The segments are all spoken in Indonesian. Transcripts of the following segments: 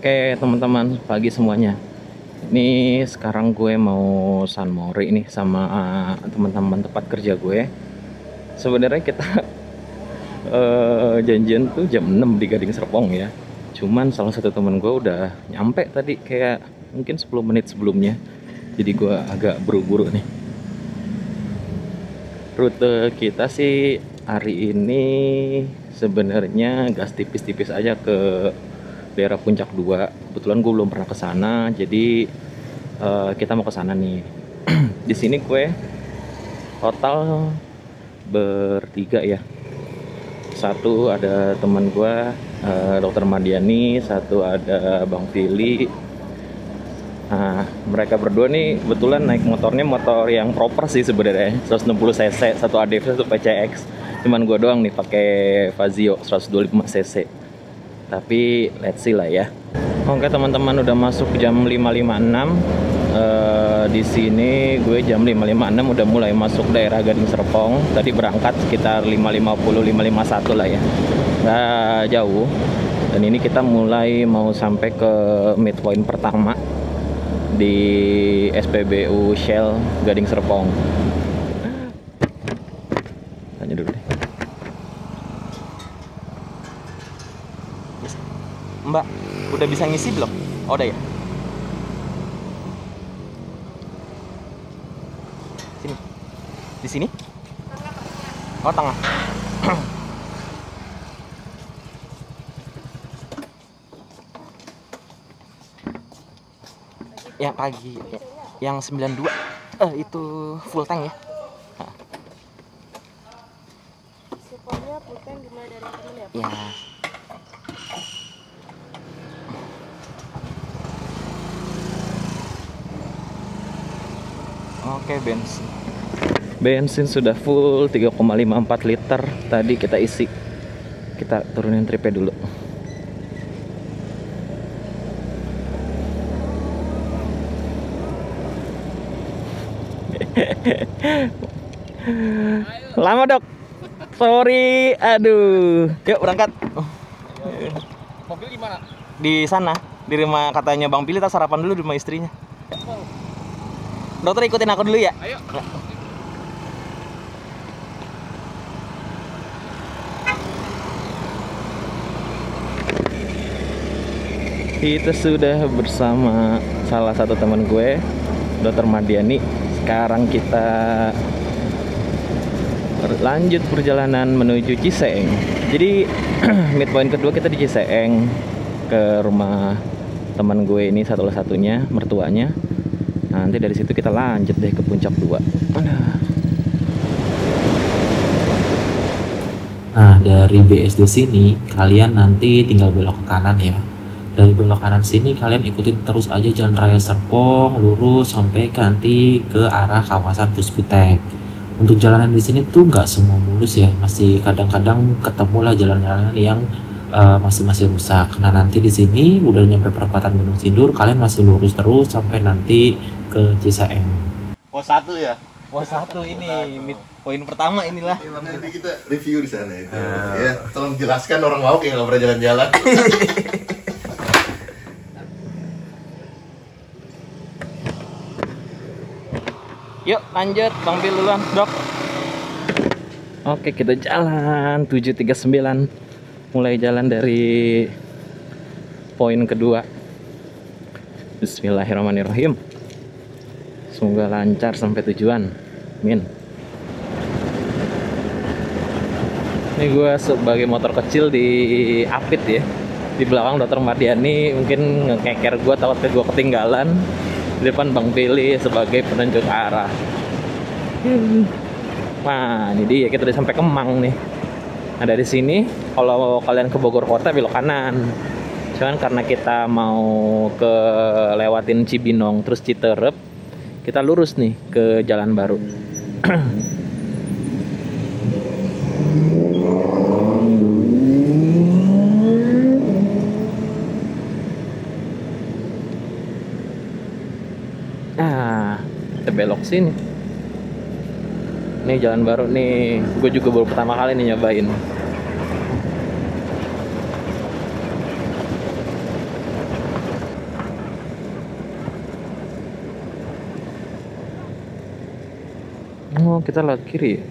Oke teman-teman, pagi semuanya. Ini sekarang gue mau San Mori nih sama teman-teman tempat kerja gue. Sebenarnya kita janjian tuh jam 6 di Gading Serpong ya. Cuman salah satu teman gue udah nyampe tadi kayak mungkin 10 menit sebelumnya. Jadi gue agak buru-buru nih. Rute kita sih hari ini sebenarnya gas tipis-tipis aja ke daerah Puncak 2. Kebetulan gue belum pernah ke sana, jadi kita mau ke sana nih. Di sini gue total bertiga ya. Satu ada teman gue, Dokter Madiani, satu ada Bang Fili. Nah, mereka berdua nih kebetulan naik motornya motor yang proper sih sebenarnya, 160 cc, satu ADV, satu PCX. Cuman gue doang nih pakai Fazio 125 cc. Tapi let's see lah ya. Oke teman-teman, udah masuk jam 5.56. Di sini gue jam 5.56 udah mulai masuk daerah Gading Serpong. Tadi berangkat sekitar 5.50, 5.51 lah ya. Nggak jauh. Dan ini kita mulai mau sampai ke midpoint pertama di SPBU Shell Gading Serpong. Tanya dulu deh. Mbak, udah bisa ngisi belum? Oh, udah ya? Sini. Di sini? Oh, tengah. Yang pagi, yang 92. Itu full tank ya? Supaya full tank dimulai dari temen ya? Ya. Oke, bensin sudah full 3,54 liter. Tadi kita isi. Kita turunin tripnya dulu. Lama dok. Sorry, aduh. Yuk berangkat. Mobil gimana? Di sana, di rumah katanya Bang Pili, tak sarapan dulu di rumah istrinya. Dokter ikutin aku dulu ya. Ayo. Kita sudah bersama salah satu teman gue, Dokter Madiani. Sekarang kita lanjut perjalanan menuju Ciseeng. Jadi midpoint kedua kita di Ciseeng, ke rumah teman gue ini satu-satunya, mertuanya. Nanti dari situ kita lanjut deh ke Puncak 2. Nah, dari BSD sini kalian nanti tinggal belok ke kanan ya. Dari belok kanan sini kalian ikutin terus aja Jalan Raya Serpong lurus sampai nanti ke arah kawasan Puspitek. Untuk jalanan di sini tuh nggak semua mulus ya, masih kadang-kadang ketemulah jalan-jalan yang masih rusak. Nah, nanti di sini udah nyampe perempatan Gunung Sindur, kalian masih lurus terus sampai nanti ke Ciseeng. Pos 1 ya? Pos 1 ini, poin pertama inilah. Nanti kita review di sana itu. Ya, tolong jelaskan orang mau kayak nggak pernah jalan-jalan. Yuk lanjut, Bang Pil duluan, Dok. Oke, kita jalan 739. Mulai jalan dari poin kedua. Bismillahirrahmanirrahim. Semoga lancar sampai tujuan. Amin. Ini gue sebagai motor kecil di Apit ya. Di belakang Dokter Mardiani mungkin ngekeker gue, takutnya gue ketinggalan. Di depan Bang Pili sebagai penunjuk arah. Nah, ini dia, kita udah sampai Kemang nih. Nah, dari sini kalau kalian ke Bogor kota belok kanan. Cuman karena kita mau ke lewatin Cibinong terus Citerep, kita lurus nih ke Jalan Baru. Kita belok sini. Nih Jalan Baru nih, gue juga baru pertama kali nih nyobain. Oh, kita lewat kiri ya?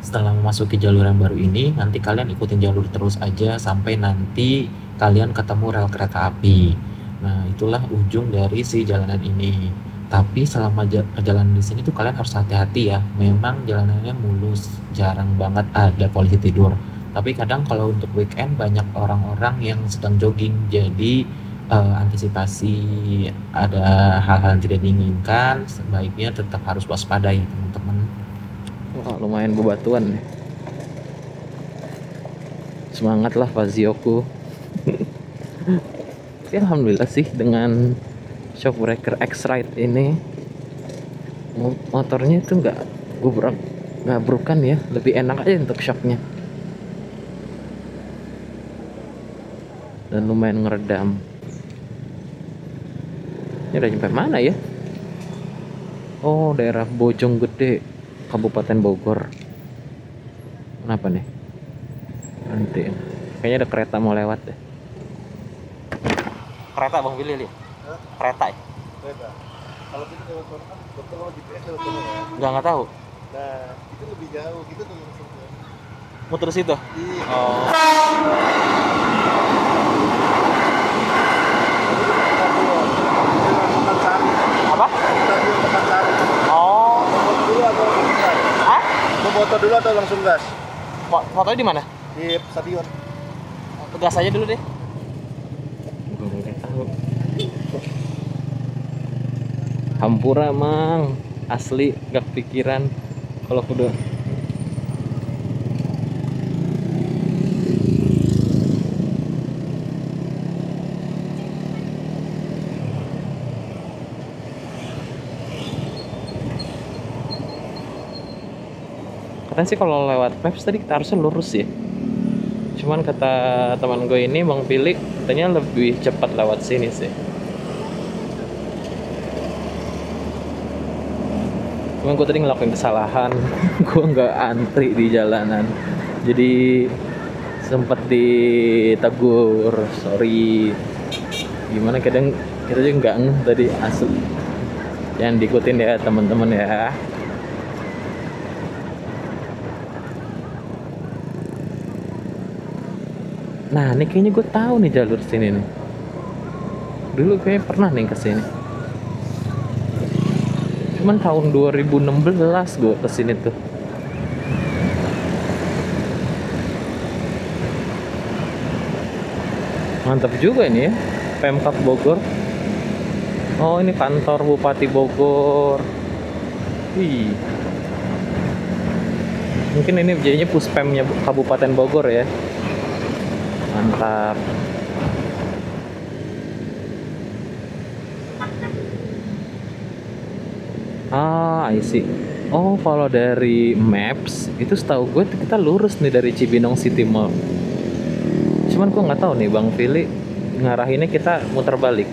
Setelah memasuki jalur yang baru ini, nanti kalian ikutin jalur terus aja sampai nanti kalian ketemu rel kereta api. Nah, itulah ujung dari si jalanan ini. Tapi selama perjalanan di sini tuh kalian harus hati-hati ya. Memang jalanannya mulus, jarang banget ada polisi tidur. Tapi kadang kalau untuk weekend banyak orang-orang yang sedang jogging, jadi antisipasi ada hal-hal yang tidak diinginkan, sebaiknya tetap harus waspada ya teman-teman. Wah, lumayan bebatuan nih. Semangat lah Fazioku. Tapi alhamdulillah sih dengan Shockbreaker X-Ride ini motornya itu nggak gabrukan ya, lebih enak aja untuk shocknya. Dan lumayan ngeredam. Ini udah sampai mana ya? Oh, daerah Bojonggede, Kabupaten Bogor. Kenapa nih? Nanti kayaknya ada kereta mau lewat deh. Kereta Bang Billy lihat. Kereta ya? Kereta. Kalau kita lewat sana kan betul GPS lewat sana ya. Nggak tahu. Nah, itu lebih jauh. Kita tuh langsung ke Muter situ. Iya. Oh. Apa? Stadion Pekansari. Oh. Foto dulu atau langsung gas? Hah? Mau foto dulu atau langsung gas? Fotonya di mana? Di stadion. Gas aja dulu deh. Gue nggak tahu. Hampura mang, asli gak pikiran kalau udah. Katanya sih kalau lewat Maps tadi kita harusnya lurus ya. Cuman kata teman gue ini Bang Pilih katanya lebih cepat lewat sini sih. Cuman gue tadi ngelakuin kesalahan. Gue nggak antri di jalanan, jadi sempet ditegur, sorry. Gimana kadang kita juga nggak ngeh tadi asli. Jangan diikutin ya teman-teman ya. Nah, ini kayaknya gue tahu nih jalur sini nih. Dulu kayaknya pernah nih ke sini. Cuman tahun 2016 gue ke sini tuh. Mantap juga ini ya, Pemkab Bogor. Oh, ini kantor Bupati Bogor. Wih. Mungkin ini jadinya puspemnya Kabupaten Bogor ya. Mantap. I see. Oh, kalau dari Maps itu setahu gue kita lurus nih dari Cibinong City Mall. Cuman gue nggak tahu nih Bang Fili ngarahinnya kita muter balik.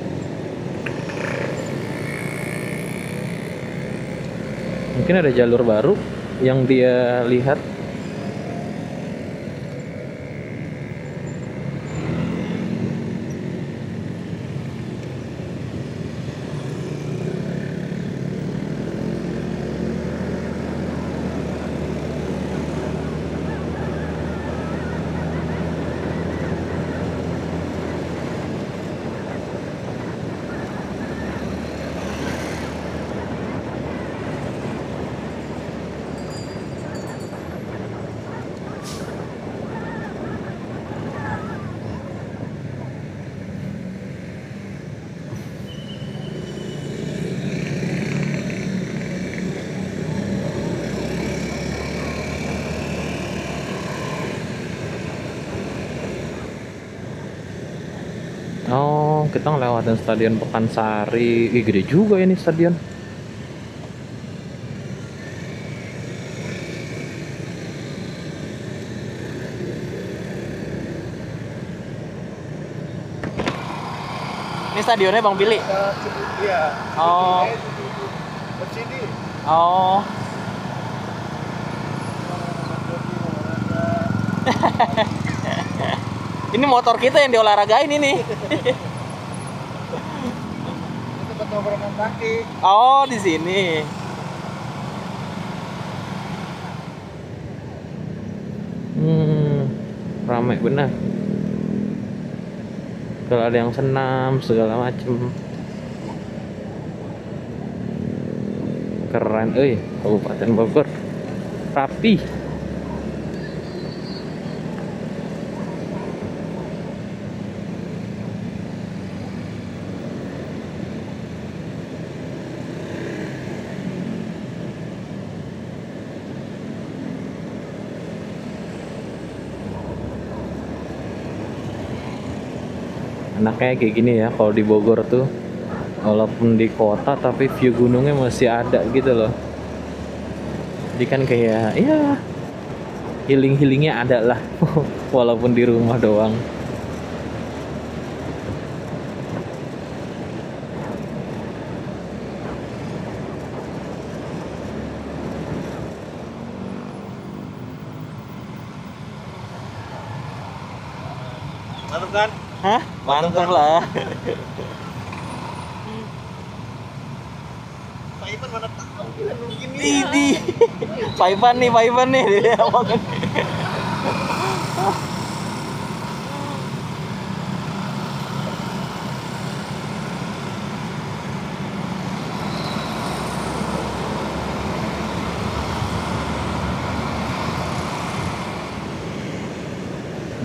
Mungkin ada jalur baru yang dia lihat. Oh, kita ngelewatin Stadion Pekansari. Ih, gede juga ini stadion. Ini stadionnya Bang Billy. Iya. Oh. Sini. Oh. Ini motor kita yang diolahragain ini. Tempat nongkrongan kaki. Oh, di sini. Ramai benar. Kalau ada yang senam segala macem. Keren, Kabupaten Bogor. Rapi. Enaknya kayak gini ya, kalau di Bogor tuh walaupun di kota tapi view gunungnya masih ada gitu loh. Jadi kan kayak ya healing-healingnya ada lah. Walaupun di rumah doang. Mantap kan? Hah? Mantap lah. Pak Ivan mana tahu kita begini. Ini Pak Ivan nih dia ngomongin.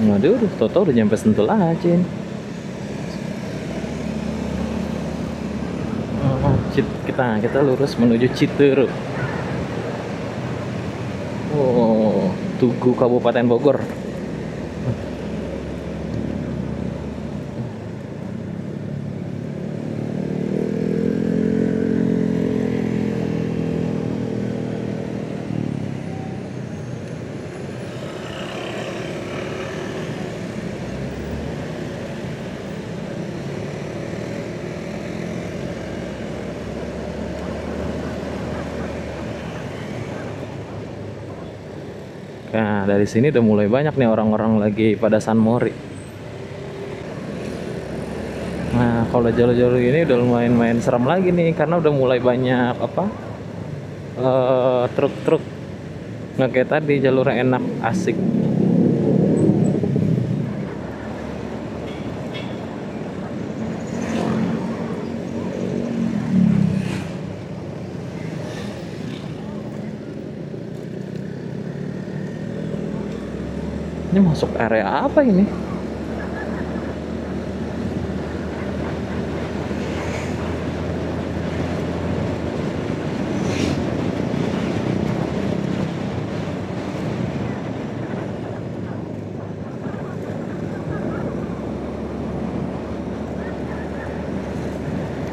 Waduh, Toto udah nyampe Sentul aja ini. Kita lurus menuju Citeureup. Oh, Tugu Kabupaten Bogor. Nah, dari sini udah mulai banyak nih orang-orang lagi pada San Mori. Nah, kalau jalur-jalur ini udah lumayan serem lagi nih, karena udah mulai banyak truk-truk. Nggak kayak tadi, jalurnya enak, asik. Ini masuk area apa ini?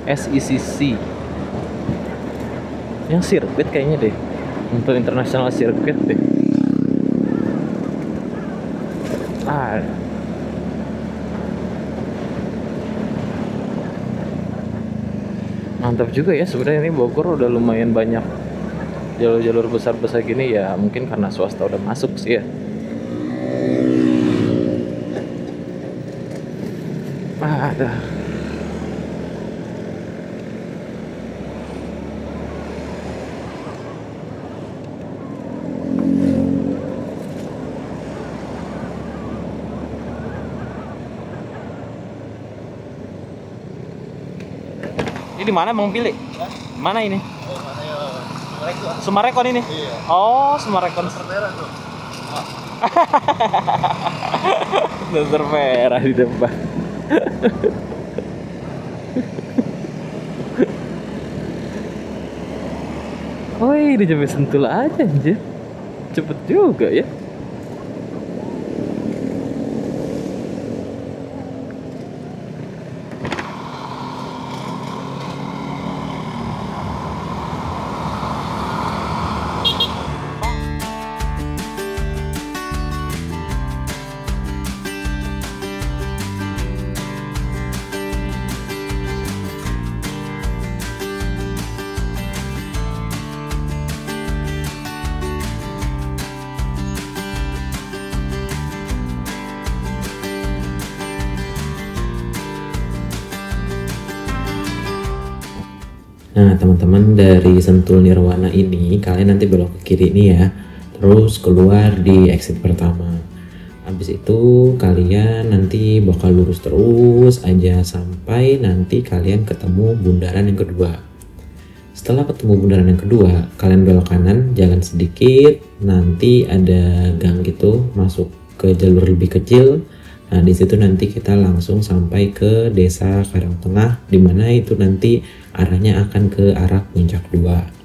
SICC. Yang sirkuit kayaknya deh. Untuk internasional sirkuit deh. Mantap juga ya, sebenarnya ini Bogor udah lumayan banyak jalur-jalur besar-besar gini ya, mungkin karena swasta udah masuk sih ya. Ada. Ini di mana Bang Pilih? Mana ini? Sumarekon ini? Iya. Oh, Sumarekon. Merah tuh. Dasar merah di depan. Woi, udah sampai Sentul aja anjir. Cepet juga ya. Nah, teman-teman, dari Sentul Nirwana ini kalian nanti belok ke kiri nih ya. Terus keluar di exit pertama. Habis itu kalian nanti bakal lurus terus aja sampai nanti kalian ketemu bundaran yang kedua. Setelah ketemu bundaran yang kedua, kalian belok kanan, jalan sedikit, nanti ada gang gitu, masuk ke jalur lebih kecil. Nah, di situ nanti kita langsung sampai ke Desa Karangtengah, di mana itu nanti arahnya akan ke arah Puncak 2.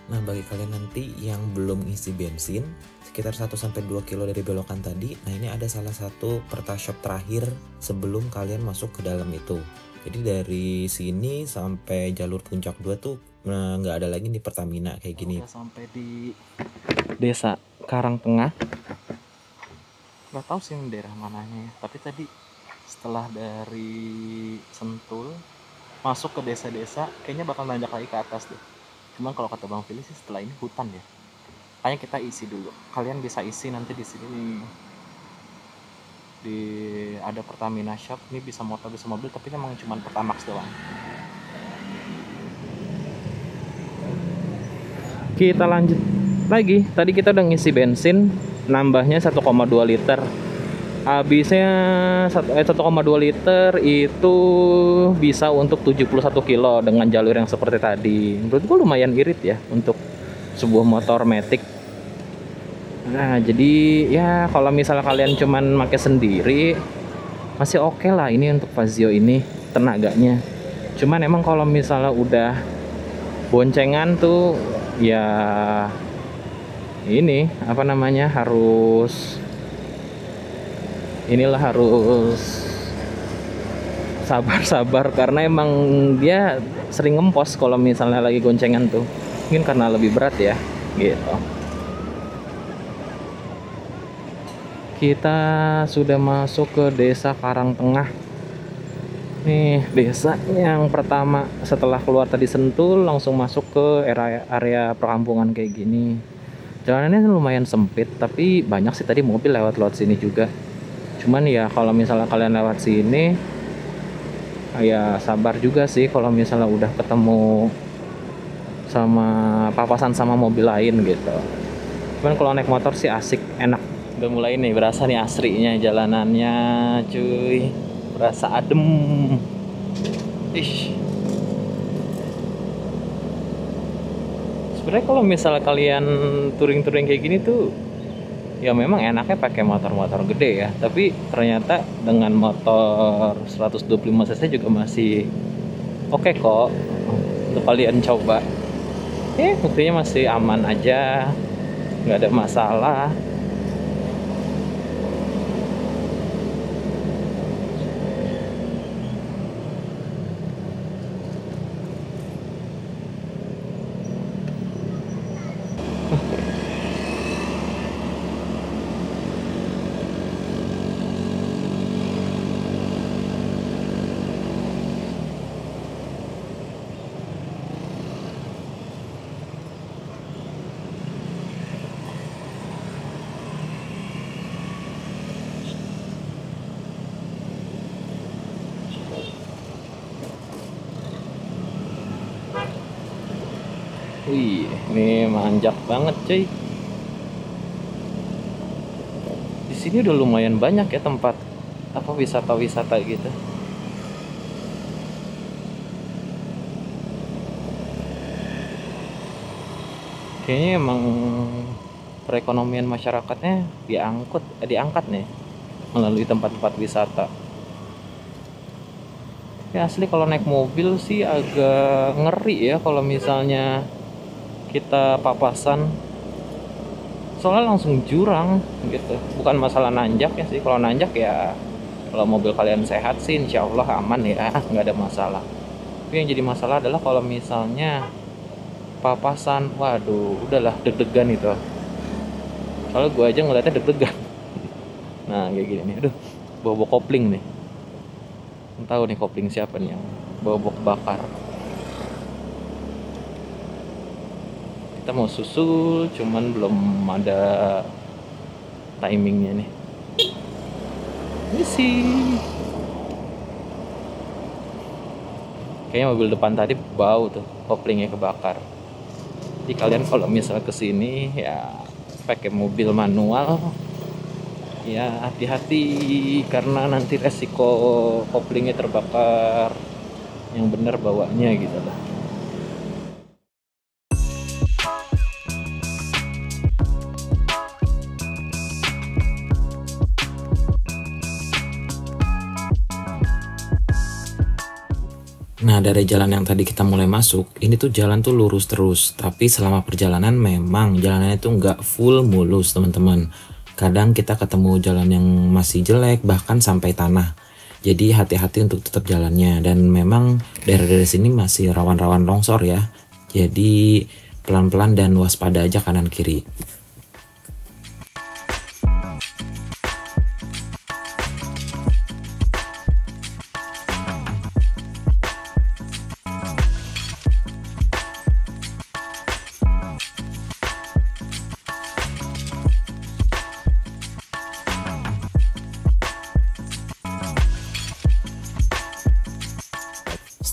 Nah, bagi kalian nanti yang belum isi bensin sekitar 1-2 kilo dari belokan tadi, nah ini ada salah satu Pertashop terakhir sebelum kalian masuk ke dalam itu. Jadi dari sini sampai jalur Puncak 2 tuh nggak ada lagi nih Pertamina kayak gini. Udah sampai di Desa Karangtengah. Nggak tahu sih yang daerah mananya ya. Tapi tadi setelah dari Sentul masuk ke desa-desa, kayaknya bakal nanjak lagi ke atas deh. Cuman kalau kata Bang Fili sih setelah ini hutan ya. Kayaknya kita isi dulu. Kalian bisa isi nanti di sini nih. Di ada Pertamina Shop, ini bisa motor bisa mobil, tapi emang cuma Pertamax doang. Kita lanjut lagi. Tadi kita udah ngisi bensin, nambahnya 1,2 liter. Habisnya 1,2 liter itu bisa untuk 71 kilo dengan jalur yang seperti tadi. Menurut gue lumayan irit ya untuk sebuah motor matic. Nah, jadi ya kalau misalnya kalian cuman pakai sendiri masih oke lah ini untuk Fazio ini tenaganya. Cuman emang kalau misalnya udah boncengan tuh ya ini apa namanya harus sabar-sabar karena emang dia sering ngempos kalau misalnya lagi goncengan tuh. Mungkin karena lebih berat ya gitu. Kita sudah masuk ke Desa Karangtengah. Nih, desa yang pertama setelah keluar tadi Sentul langsung masuk ke area perkampungan kayak gini. Jalanannya lumayan sempit tapi banyak sih tadi mobil lewat sini juga. Cuman ya kalau misalnya kalian lewat sini ya sabar juga sih kalau misalnya udah ketemu sama papasan sama mobil lain gitu. Cuman kalau naik motor sih asik, enak. Udah mulai nih berasa nih asrinya jalanannya cuy, berasa adem. Sebenarnya kalau misalnya kalian touring-touring kayak gini tuh ya memang enaknya pakai motor-motor gede ya, tapi ternyata dengan motor 125 cc juga masih oke kok untuk kalian coba. Buktinya masih aman aja, nggak ada masalah. Wih, ini manjak banget cuy. Di sini udah lumayan banyak ya tempat apa wisata-wisata gitu. Kayaknya emang perekonomian masyarakatnya diangkat nih melalui tempat-tempat wisata. Ya asli kalau naik mobil sih agak ngeri ya kalau misalnya kita papasan, soalnya langsung jurang gitu. Bukan masalah nanjak ya sih, kalau nanjak ya Kalau mobil kalian sehat sih insya Allah aman ya, nggak ada masalah. Tapi yang jadi masalah adalah kalau misalnya papasan, waduh udahlah deg-degan itu. Soalnya gue aja ngeliatnya deg-degan. Nah kayak gini nih, aduh bawa kopling nih. Tahu nih kopling siapa nih yang bawa bakar. Kita mau susul, cuman belum ada timingnya nih. Ini sih kayaknya mobil depan tadi bau tuh, koplingnya kebakar. Jadi kalian kalau misalnya kesini ya pakai mobil manual ya hati-hati, karena nanti resiko koplingnya terbakar. Yang bener bawanya gitu loh. Nah, dari jalan yang tadi kita mulai masuk, ini tuh jalan tuh lurus terus. Tapi selama perjalanan memang jalanannya tuh nggak full mulus, teman-teman. Kadang kita ketemu jalan yang masih jelek, bahkan sampai tanah. Jadi hati-hati untuk tetap jalannya. Dan memang daerah-daerah sini masih rawan-rawan longsor ya. Jadi pelan-pelan dan waspada aja kanan kiri.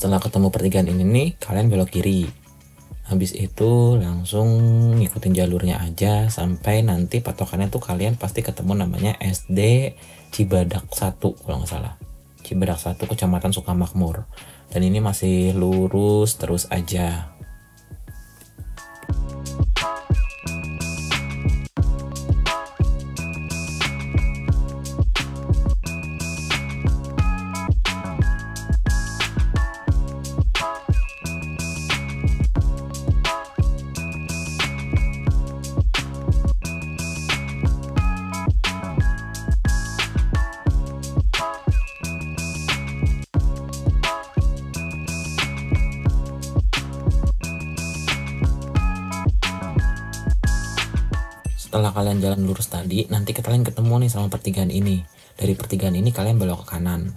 Setelah ketemu pertigaan ini nih, kalian belok kiri. Habis itu langsung ngikutin jalurnya aja sampai nanti patokannya tuh kalian pasti ketemu namanya SD Cibadak 1 kalau nggak salah. Cibadak 1 Kecamatan Sukamakmur. Dan ini masih lurus terus aja. Setelah kalian jalan lurus tadi, nanti kalian ketemu nih sama pertigaan ini. Dari pertigaan ini kalian belok ke kanan.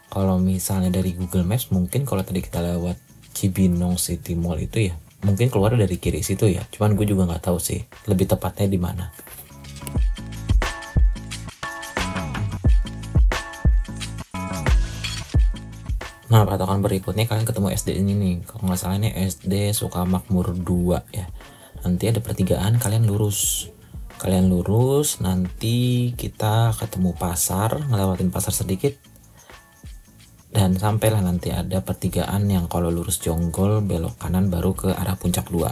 Kalau misalnya dari Google Maps, mungkin kalau tadi kita lewat Cibinong City Mall itu ya, mungkin keluar dari kiri situ ya. Cuman gue juga nggak tahu sih, lebih tepatnya di mana. Nah, patokan berikutnya kalian ketemu SD ini nih. Kalau nggak salah ini SD Sukamakmur 2 ya. Nanti ada pertigaan, kalian lurus. Nanti kita ketemu pasar, ngelewatin pasar sedikit. Dan sampailah nanti ada pertigaan yang kalau lurus Jonggol belok kanan baru ke arah Puncak 2.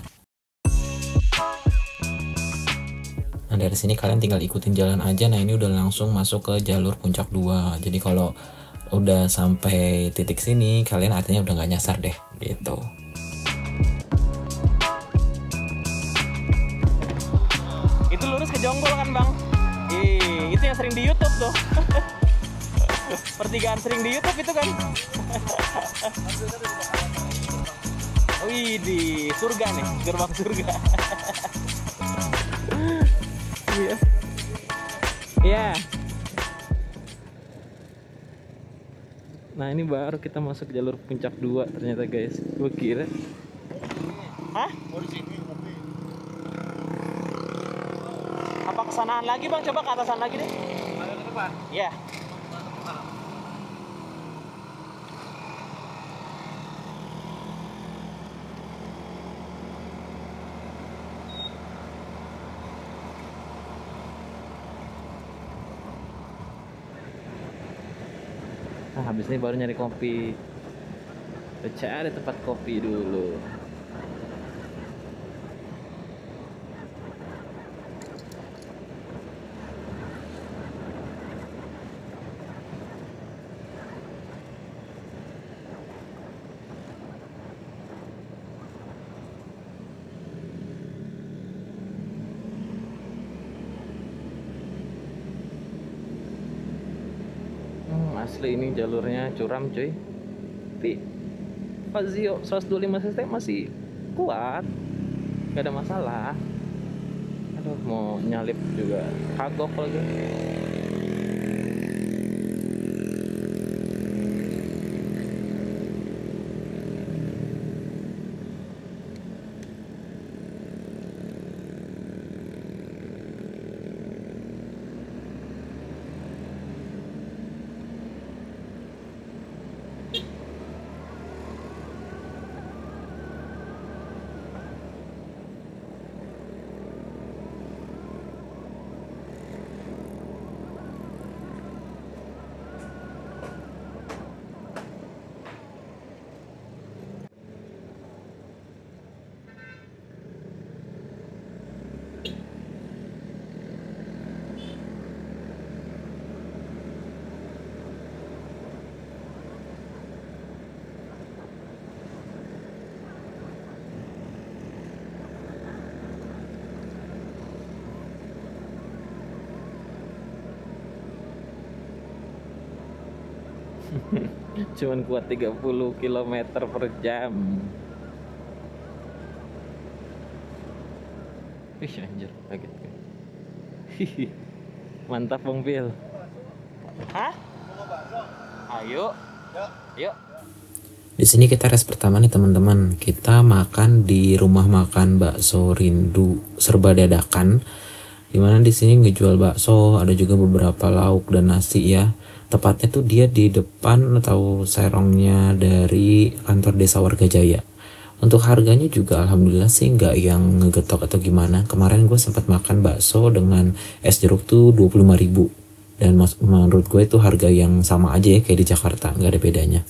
Nah, dari sini kalian tinggal ikutin jalan aja. Nah, ini udah langsung masuk ke jalur Puncak 2. Jadi kalau udah sampai titik sini kalian artinya udah nggak nyasar deh gitu. Itu lurus ke Jonggol kan bang? Itu yang sering di YouTube tuh. Pertigaan sering di YouTube itu kan. Wih, di surga nih, gerbang surga. Iya. Iya. Nah, ini baru kita masuk jalur Puncak 2 ternyata guys. Gue kira. Hah? Oh di sini tapi Apa kesanaan lagi bang? Coba ke atasan lagi deh. ada ke depan. Iya. Nah, habis ini baru nyari kopi. Kita cari tempat kopi dulu. Asli ini jalurnya curam cuy. Tapi Fazio 125 cc masih kuat, gak ada masalah. Aduh, mau nyalip juga kagok lagi. Cuman kuat 30 km per jam. Ih anjir, kaget gue. Hihi. Mantap Bang Bil. Hah? Ayo. Yuk. Di sini kita rest pertama nih teman-teman. Kita makan di rumah makan bakso Rindu serba dadakan. Dimana di sini ngejual bakso, ada juga beberapa lauk dan nasi ya. Tepatnya tuh dia di depan atau serongnya dari kantor desa Warga Jaya. Untuk harganya juga alhamdulillah sih nggak yang ngegetok atau gimana. Kemarin gue sempat makan bakso dengan es jeruk tuh 25.000. Dan menurut gue itu harga yang sama aja ya kayak di Jakarta, nggak ada bedanya.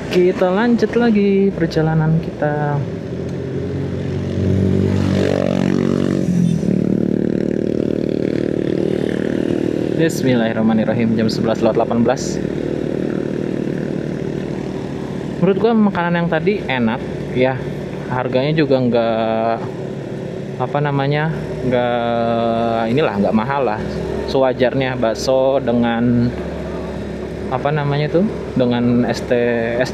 Kita lanjut lagi perjalanan kita. Bismillahirrahmanirrahim. Jam 11.18. Menurut gua makanan yang tadi enak ya. Harganya juga nggak nggak mahal lah. Sewajarnya bakso dengan dengan es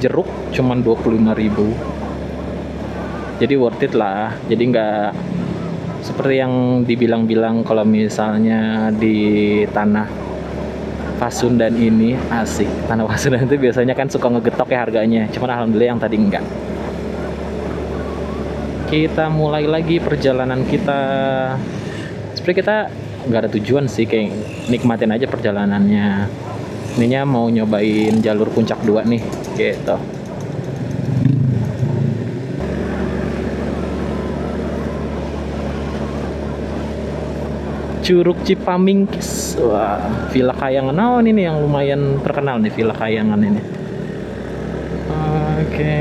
jeruk cuman 25.000. Jadi worth it lah. Jadi nggak seperti yang dibilang-bilang kalau misalnya di tanah Pasundan ini asik. Tanah Pasundan itu biasanya kan suka ngegetok ya harganya. Cuman alhamdulillah yang tadi enggak. Kita mulai lagi perjalanan kita. Seperti kita nggak ada tujuan sih, kayak nikmatin aja perjalanannya. Ininya mau nyobain jalur puncak 2 nih, gitu. Curug Cipamingkis. Wah, Villa Kayangan. Oh, ini yang lumayan terkenal nih, Villa Kayangan ini. Oke.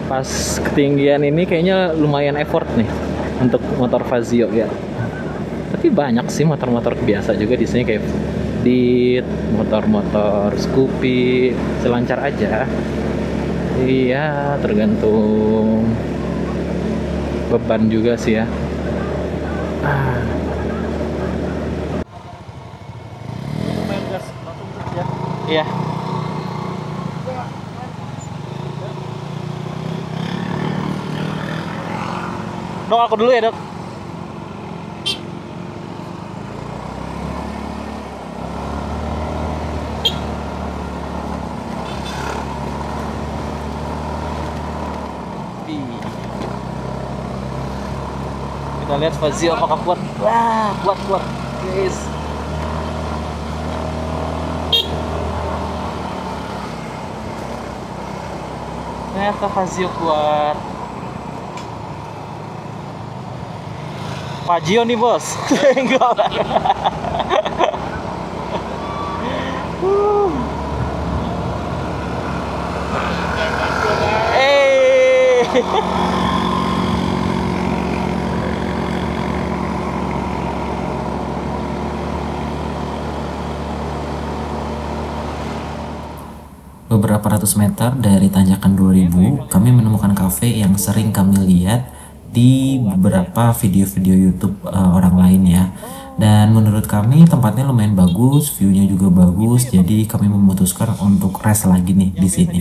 Pas ketinggian ini kayaknya lumayan effort nih untuk motor Fazio ya. Tapi banyak sih motor-motor biasa juga di sini kayak Dit, motor-motor Scoopy, selancar aja. Iya, tergantung beban juga sih ya. Main gas langsung ya. Iya. Dok, aku dulu ya, Dok. Kita lihat Fazio apakah kuat. Wah, kuat guys. Ternyata Fazio kuat. Fazio nih bos. Enggak lah. beberapa ratus meter dari tanjakan 2000, kami menemukan kafe yang sering kami lihat di beberapa video-video YouTube orang lain ya. Dan menurut kami tempatnya lumayan bagus, view-nya juga bagus, jadi kami memutuskan untuk rest lagi nih di sini.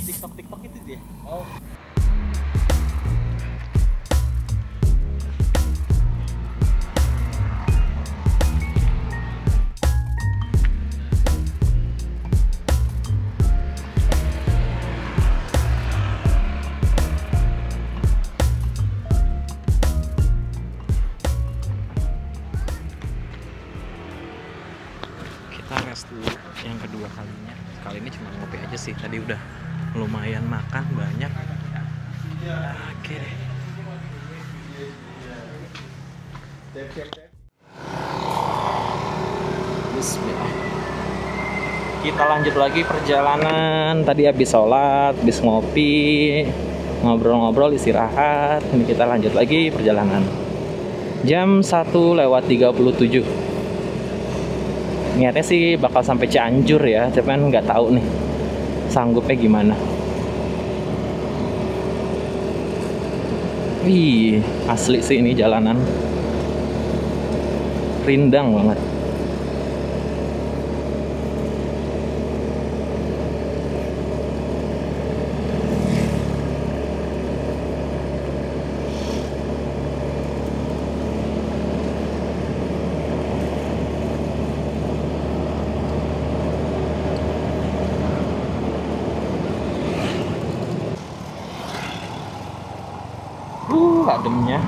Kita rest dulu yang kedua kalinya. Kali ini cuma ngopi aja sih. Tadi udah lumayan makan banyak. Oke deh. Bismillah. Kita lanjut lagi perjalanan. Tadi habis sholat, habis ngopi, ngobrol-ngobrol, istirahat. Ini kita lanjut lagi perjalanan. Jam 1:37. Niatnya sih bakal sampai Cianjur ya, cuman nggak tahu nih sanggupnya gimana. Wih, asli sih ini jalanan, rindang banget. Ademnya.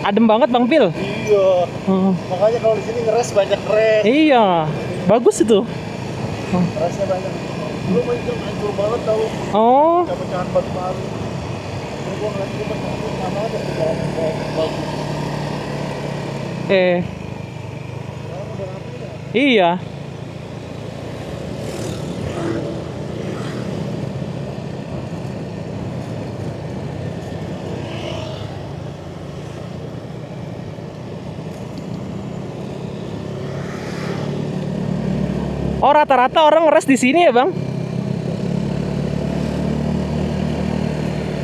Adem banget Bang Pil. Iya. Makanya kalau di sini ngeres banyak res. Iya, bagus itu. Resnya banyak. Belum itu hancur banget tau. Oh. Pecahan batu baru. Gua ngeliat itu mana ada bagus. Iya. Oh, rata-rata orang ngeres di sini ya, Bang?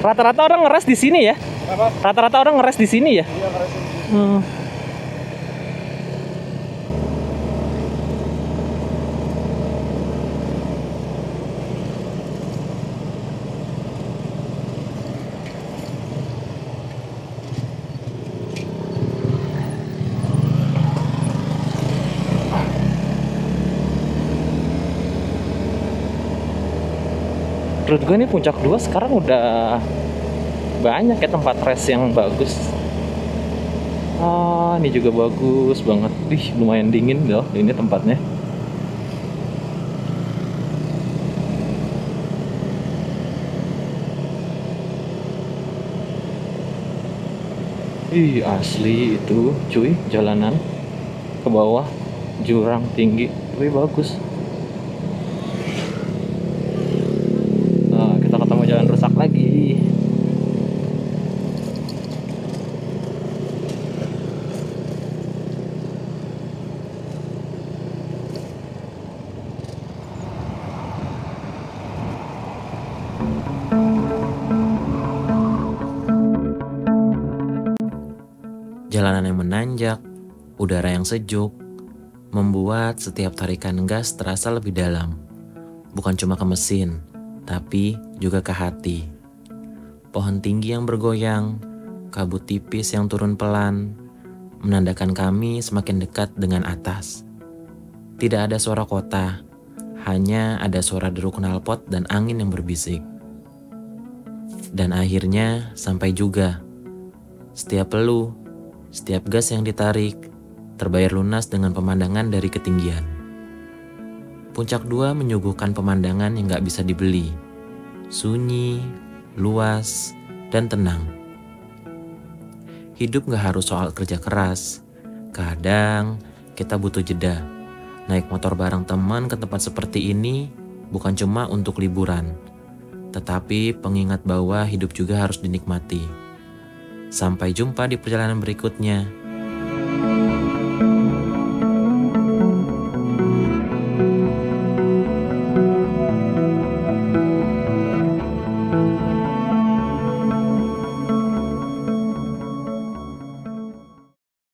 Rata-rata orang ngeres di sini ya? Apa? Rata-rata orang ngeres di sini ya? Iya, ngeresnya di sini. Menurut gue nih Puncak 2 sekarang udah banyak ya tempat rest yang bagus. Ah, ini juga bagus banget. Wih, lumayan dingin loh ini tempatnya. Ih, asli itu cuy, jalanan ke bawah, jurang tinggi, tapi bagus. Kita ketemu jalan rusak lagi. Jalanan yang menanjak, udara yang sejuk, membuat setiap tarikan gas terasa lebih dalam. Bukan cuma ke mesin, tapi juga ke hati. Pohon tinggi yang bergoyang, kabut tipis yang turun pelan, menandakan kami semakin dekat dengan atas. Tidak ada suara kota, hanya ada suara deruk knalpot dan angin yang berbisik. Dan akhirnya sampai juga. Setiap peluh, setiap gas yang ditarik, terbayar lunas dengan pemandangan dari ketinggian. Puncak 2 menyuguhkan pemandangan yang gak bisa dibeli. Sunyi, luas, dan tenang. Hidup gak harus soal kerja keras, Kadang kita butuh jeda. Naik motor bareng teman ke tempat seperti ini bukan cuma untuk liburan, tetapi pengingat bahwa hidup juga harus dinikmati. Sampai jumpa di perjalanan berikutnya.